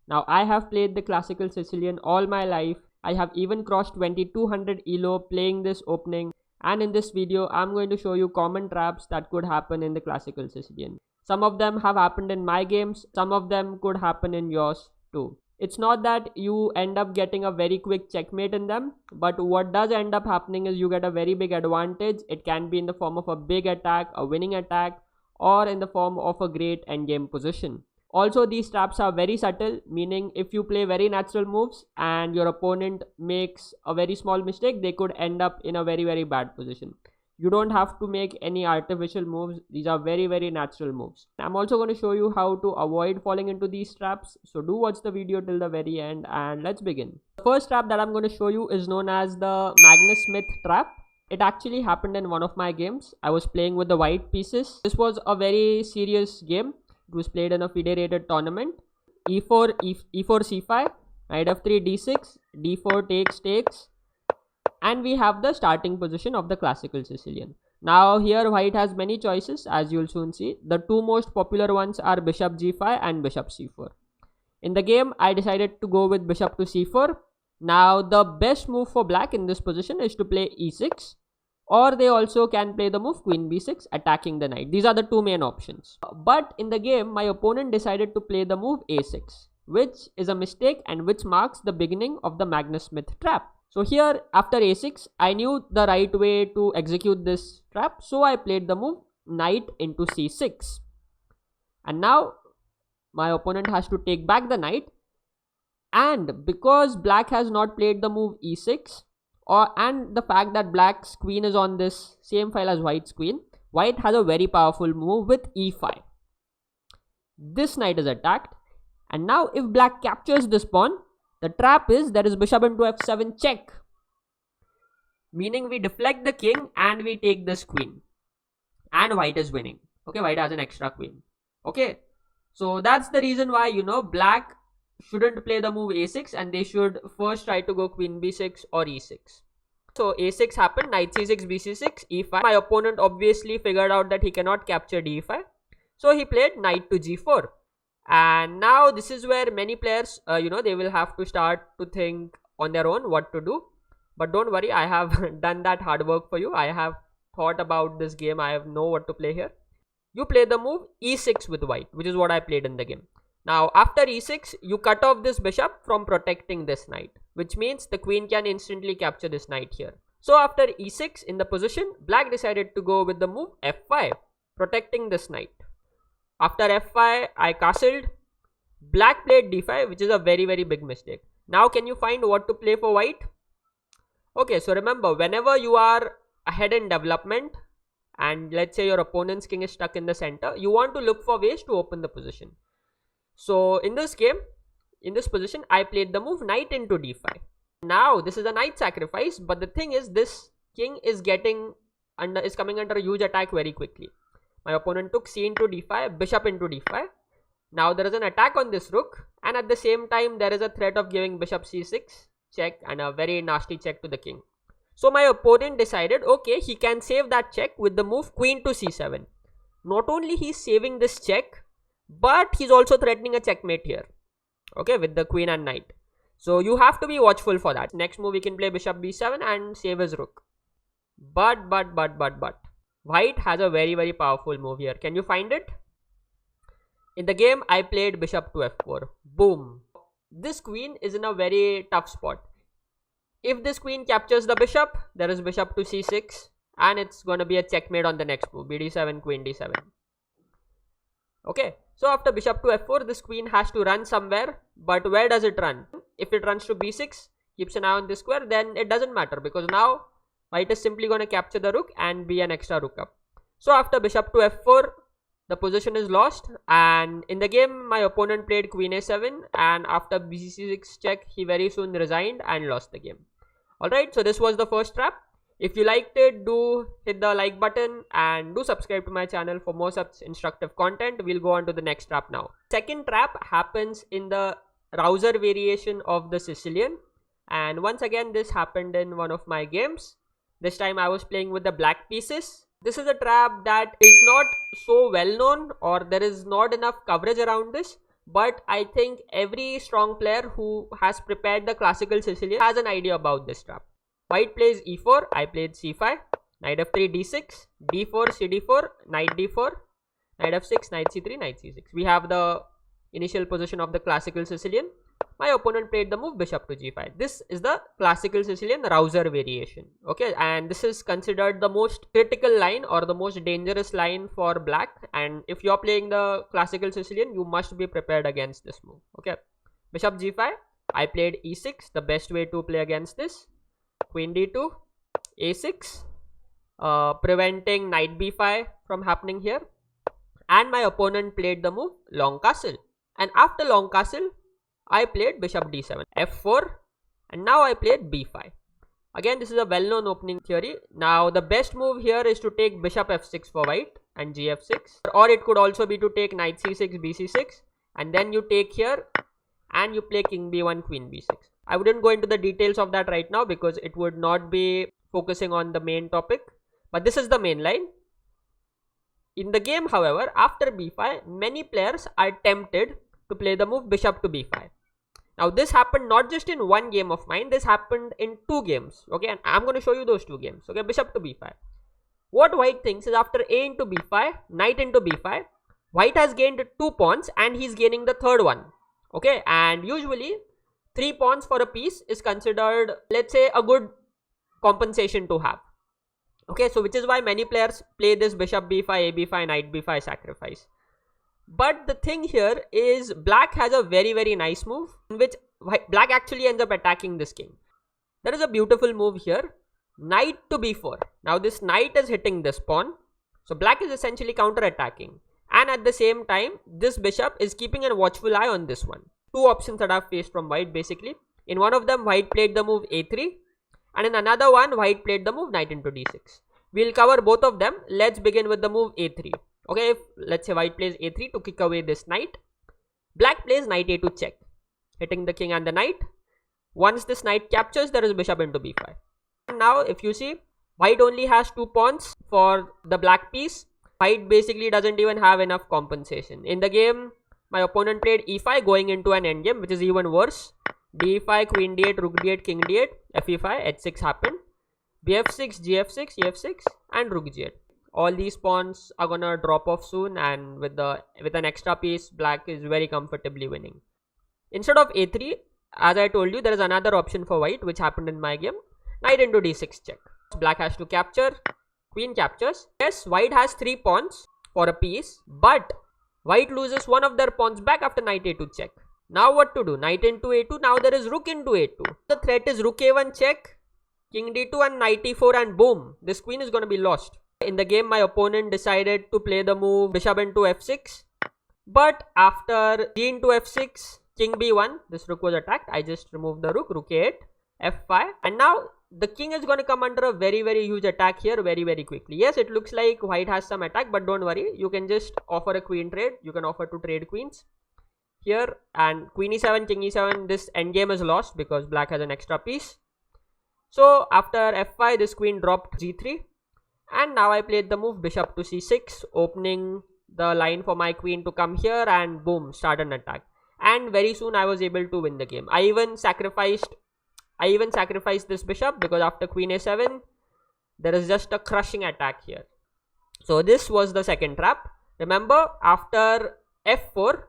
Now I have played the Classical Sicilian all my life. I have even crossed 2200 elo playing this opening, and in this video I'm going to show you common traps that could happen in the Classical Sicilian. Some of them have happened in my games, some of them could happen in yours too. It's not that you end up getting a very quick checkmate in them, but what does end up happening is you get a very big advantage. It can be in the form of a big attack, a winning attack, or in the form of a great endgame position. Also, these traps are very subtle, meaning if you play very natural moves and your opponent makes a very small mistake, they could end up in a very bad position. You don't have to make any artificial moves. These are very natural moves. I'm also going to show you how to avoid falling into these traps. So do watch the video till the very end and let's begin. The first trap that I'm going to show you is known as the Magnus Smith trap. It actually happened in one of my games. I was playing with the white pieces. This was a very serious game. It was played in a FIDE rated tournament. E4, E4, C5, knight f3, D6, D4 takes, and we have the starting position of the Classical Sicilian. Now here white has many choices, as you'll soon see. The two most popular ones are bishop g5 and bishop c4. In the game I decided to go with bishop to c4. Now the best move for black in this position is to play e6, or they also can play the move queen b6 attacking the knight. These are the two main options. But in the game my opponent decided to play the move a6, which is a mistake and which marks the beginning of the Magnus Smith trap. So here after a6 I knew the right way to execute this trap, so I played the move knight into c6, and now my opponent has to take back the knight, and because black has not played the move e6 and the fact that black's queen is on this same file as white's queen, white has a very powerful move with e5. This knight is attacked, and now if black captures this pawn, the trap is there is bishop into f7 check, meaning we deflect the king and we take this queen, and white is winning. Okay, white has an extra queen. Okay, so that's the reason why, you know, black shouldn't play the move a6 and they should first try to go queen b6 or e6. So a6 happened, knight c6, bc6, e5. My opponent obviously figured out that he cannot capture d5, so he played knight to g4. And now this is where many players, they will have to start to think on their own what to do. But don't worry, I have done that hard work for you. I have thought about this game. I know what to play here. You play the move e6 with white, which is what I played in the game. Now after e6, you cut off this bishop from protecting this knight, which means the queen can instantly capture this knight here. So after e6 in the position, black decided to go with the move f5, protecting this knight. After f5, I castled. Black played d5, which is a very big mistake. Now can you find what to play for white? Okay, so remember, whenever you are ahead in development and let's say your opponent's king is stuck in the center, you want to look for ways to open the position. So in this game, in this position, I played the move knight into d5. Now this is a knight sacrifice, but the thing is this king is coming under a huge attack very quickly. My opponent took c into d5, bishop into d5. Now there is an attack on this rook, and at the same time there is a threat of giving bishop c6 check and a very nasty check to the king. So my opponent decided, okay, he can save that check with the move queen to c7. Not only he's saving this check, but he's also threatening a checkmate here, okay, with the queen and knight. So you have to be watchful for that. Next move, he can play bishop b7 and save his rook. But white has a very powerful move here. Can you find it? In the game, I played bishop to f4. Boom. This queen is in a very tough spot. If this queen captures the bishop, there is bishop to c6, and it's going to be a checkmate on the next move, bd7, queen d7. Okay, so after bishop to f4, this queen has to run somewhere, but where does it run? If it runs to b6, keeps an eye on this square, then it doesn't matter, because now white is simply going to capture the rook and be an extra rook up. So after bishop to f4, the position is lost, and in the game my opponent played queen a7, and after bc6 check, he very soon resigned and lost the game. Alright, so this was the first trap. If you liked it, do hit the like button and do subscribe to my channel for more such instructive content. We'll go on to the next trap now. Second trap happens in the rouser variation of the Sicilian, and once again this happened in one of my games. This time I was playing with the black pieces. This is a trap that is not so well known, or there is not enough coverage around this, but I think every strong player who has prepared the Classical Sicilian has an idea about this trap. White plays e4, I played c5, knight f3, d6, d4, cd4, knight d4, knight f6, knight c3, knight c6. We have the initial position of the Classical Sicilian. My opponent played the move bishop to g5. This is the Classical Sicilian Rouser variation. Okay, and this is considered the most critical line or the most dangerous line for black. And if you're playing the Classical Sicilian, you must be prepared against this move. Okay, bishop g5. I played e6, the best way to play against this. Queen d2, a6, preventing knight b5 from happening here. And my opponent played the move long castle. And after long castle, I played bishop d7, f4, and now I played b5. Again, this is a well-known opening theory. Now, the best move here is to take bishop f6 for white and gf6. Or it could also be to take knight c6, bc6, and then you take here and you play king b1, queen b6. I wouldn't go into the details of that right now because it would not be focusing on the main topic. But this is the main line. In the game, however, after b5, many players are tempted to play the move bishop to b5. Now, this happened not just in one game of mine, this happened in 2 games. Okay, and I'm going to show you those 2 games. Okay, bishop to b5. What white thinks is after a into b5, knight into b5, white has gained 2 pawns and he's gaining the third one. Okay, and usually 3 pawns for a piece is considered, let's say, a good compensation to have. Okay, so which is why many players play this bishop b5, a b5, knight b5 sacrifice. But the thing here is black has a very, very nice move in which black actually ends up attacking this king. There is a beautiful move here, knight to b4. Now this knight is hitting this pawn. So black is essentially counter-attacking. And at the same time, this bishop is keeping a watchful eye on this one. 2 options that I've faced from white basically. In one of them, white played the move a3. And in another one, white played the move knight into d6. We'll cover both of them. Let's begin with the move a3. Okay, if let's say white plays a3 to kick away this knight, black plays knight a2 check, hitting the king and the knight. Once this knight captures, there is bishop into b5. And now if you see, white only has 2 pawns for the black piece. White basically doesn't even have enough compensation. In the game, my opponent played e5 going into an endgame, which is even worse. d5, queen d8, rook d8, king d8, fe5, h6 happened. bf6, gf6, e6, and rook g8. All these pawns are gonna drop off soon, and with an extra piece, black is very comfortably winning. Instead of a3, as I told you, there is another option for white which happened in my game. Knight into d6 check. Black has to capture, queen captures. Yes, white has 3 pawns for a piece, but white loses one of their pawns back after knight a2 check. Now what to do? Knight into a2. Now there is rook into a2. The threat is rook a1 check, king d2 and knight e4, and boom, this queen is going to be lost. In the game, my opponent decided to play the move bishop into f6, but after g into f6, king b1, this rook was attacked. I just removed the rook, rook a8, f5, and now the king is going to come under a very, very huge attack here very, very quickly. Yes, it looks like white has some attack, but don't worry, you can just offer a queen trade. You can offer to trade queens here, and queen e7, king e7, this endgame is lost because black has an extra piece. So after f5, this queen dropped g3. And now I played the move bishop to c6, opening the line for my queen to come here and boom, start an attack. And very soon I was able to win the game. I even sacrificed this bishop because after queen a7, there is just a crushing attack here. So this was the second trap. Remember, after f4,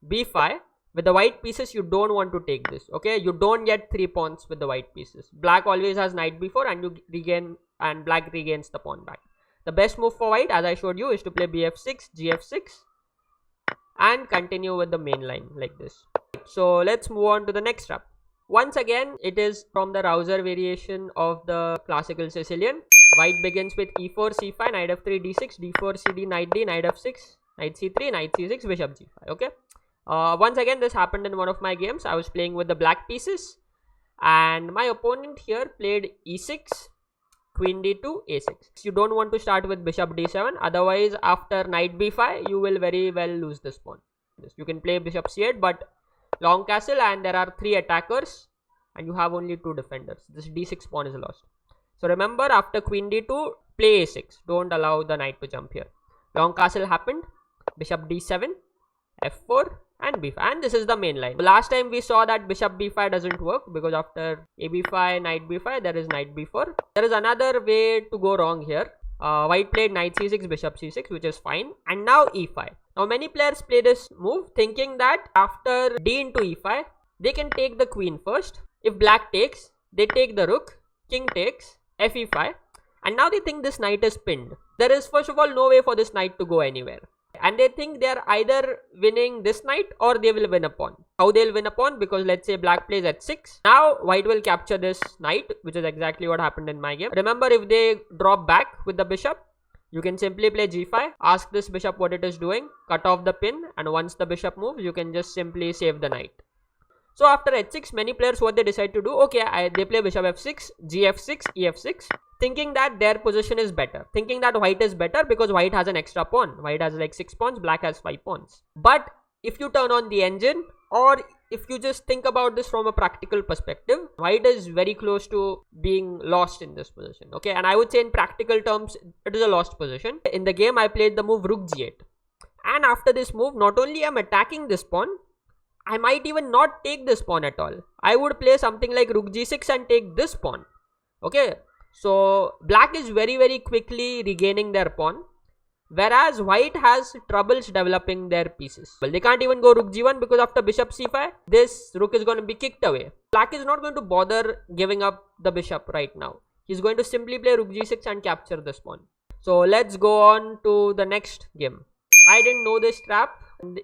b5, with the white pieces, you don't want to take this. Okay, you don't get 3 pawns with the white pieces. Black always has knight b4 and you regain, and black regains the pawn back. The best move for white, as I showed you, is to play bf6, gf6 and continue with the main line like this. So let's move on to the next trap. Once again, it is from the Rouser variation of the Classical Sicilian. White begins with e4, c5, knight f3, d6, d4, cd, knight d, knight f6, knight c3, knight c6, bishop g5. Okay. Once again, this happened in one of my games. I was playing with the black pieces and my opponent here played e6, queen d2, a6. You don't want to start with bishop d7, otherwise after knight b5 you will very well lose this pawn. You can play bishop c8, but long castle and there are 3 attackers and you have only 2 defenders. This d6 pawn is lost. So remember, after queen d2, play a6. Don't allow the knight to jump here. Long castle happened, bishop d7, f4, and b5, and this is the main line. Last time we saw that bishop b5 doesn't work because after a b5, knight b5, there is knight b4. There is another way to go wrong here. White played knight c6, bishop c6, which is fine, and now e5. Now many players play this move thinking that after d into e5, they can take the queen first. If black takes, they take the rook, king takes, fe5, and now they think this knight is pinned. There is first of all no way for this knight to go anywhere. And they think they are either winning this knight or they will win a pawn. How they'll win a pawn? Because let's say black plays h6. Now white will capture this knight, which is exactly what happened in my game. Remember, if they drop back with the bishop, you can simply play g5, ask this bishop what it is doing, cut off the pin, and once the bishop moves, you can just simply save the knight. So after h6, many players, what they decide to do, okay, they play bishop f6, gf6, ef6, thinking that their position is better, thinking that white is better because white has an extra pawn. White has like 6 pawns, black has 5 pawns. But if you turn on the engine, or if you just think about this from a practical perspective, white is very close to being lost in this position. Okay, and I would say in practical terms, it is a lost position. In the game, I played the move rook g8. And after this move, not only I'm attacking this pawn, I might even not take this pawn at all. I would play something like rook g6 and take this pawn. Okay, so black is very quickly regaining their pawn, whereas white has troubles developing their pieces. Well, they can't even go rook g1 because after bishop c5, this rook is going to be kicked away. Black is not going to bother giving up the bishop right now. He's going to simply play rook g6 and capture this pawn. So let's go on to the next game. I didn't know this trap.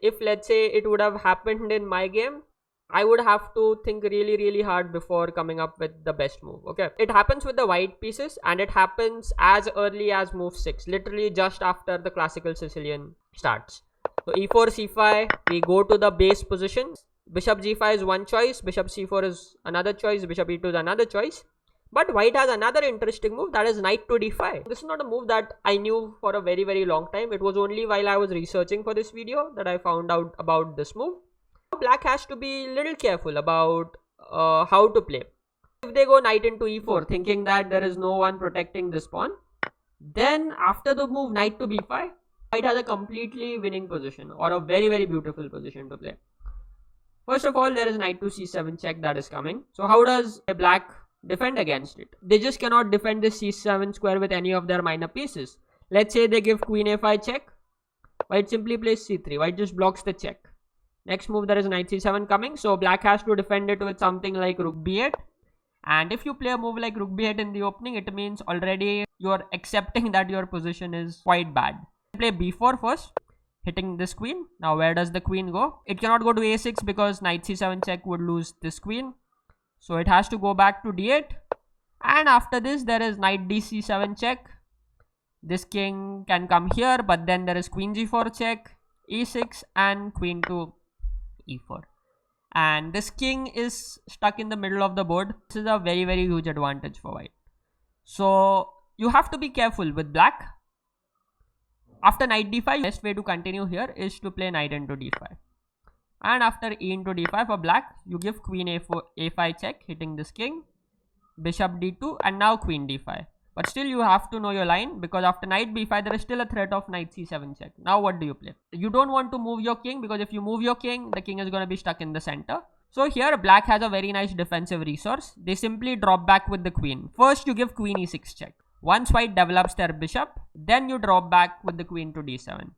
If let's say it would have happened in my game, I would have to think really hard before coming up with the best move. Okay, it happens with the white pieces, and it happens as early as move 6, literally just after the classical Sicilian starts. So e4, c5, we go to the base position. Bishop g5 is one choice, bishop c4 is another choice, bishop e2 is another choice. But white has another interesting move, that is knight to d5. This is not a move that I knew for a very long time. It was only while I was researching for this video that I found out about this move. Black has to be a little careful about how to play. If they go knight into e4, thinking that there is no one protecting this pawn, then after the move knight to b5, white has a completely winning position, or a very beautiful position to play. First of all, there is knight to c7 check that is coming. So how does a black defend against it? They just cannot defend this c7 square with any of their minor pieces. Let's say they give queen a5 check, white simply plays c3, white just blocks the check. Next move, there is knight c7 coming, so black has to defend it with something like rook b8. And if you play a move like rook b8 in the opening, it means already you are accepting that your position is quite bad. Play b4 first, hitting this queen. Now where does the queen go? It cannot go to a6 because knight c7 check would lose this queen. So it has to go back to d8. And after this, there is knight dc7 check. This king can come here, but then there is queen g4 check, e6, and queen to e4. And this king is stuck in the middle of the board. This is a very huge advantage for white. So you have to be careful with black. After knight d5, best way to continue here is to play knight into d5. And after e into d5 for black, you give queen a4, a5 check, hitting this king, bishop d2, and now queen d5. But still you have to know your line, because after knight b5 there is still a threat of knight c7 check. Now what do you play? You don't want to move your king, because if you move your king, the king is going to be stuck in the center. So here black has a very nice defensive resource. They simply drop back with the queen. First you give queen e6 check. Once white develops their bishop, then you drop back with the queen to d7.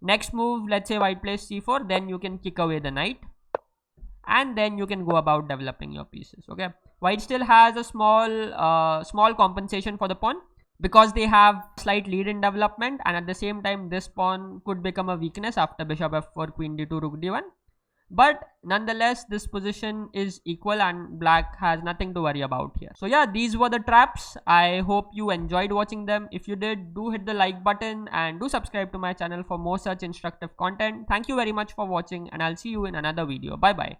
Next move, let's say white plays c4, then you can kick away the knight, and then you can go about developing your pieces. Okay, white still has a small compensation for the pawn, because they have slight lead in development, and at the same time this pawn could become a weakness after bishop f4, queen d2, rook d1. But nonetheless, this position is equal and black has nothing to worry about here. So yeah, these were the traps. I hope you enjoyed watching them. If you did, do hit the like button and do subscribe to my channel for more such instructive content. Thank you very much for watching, and I'll see you in another video. Bye bye.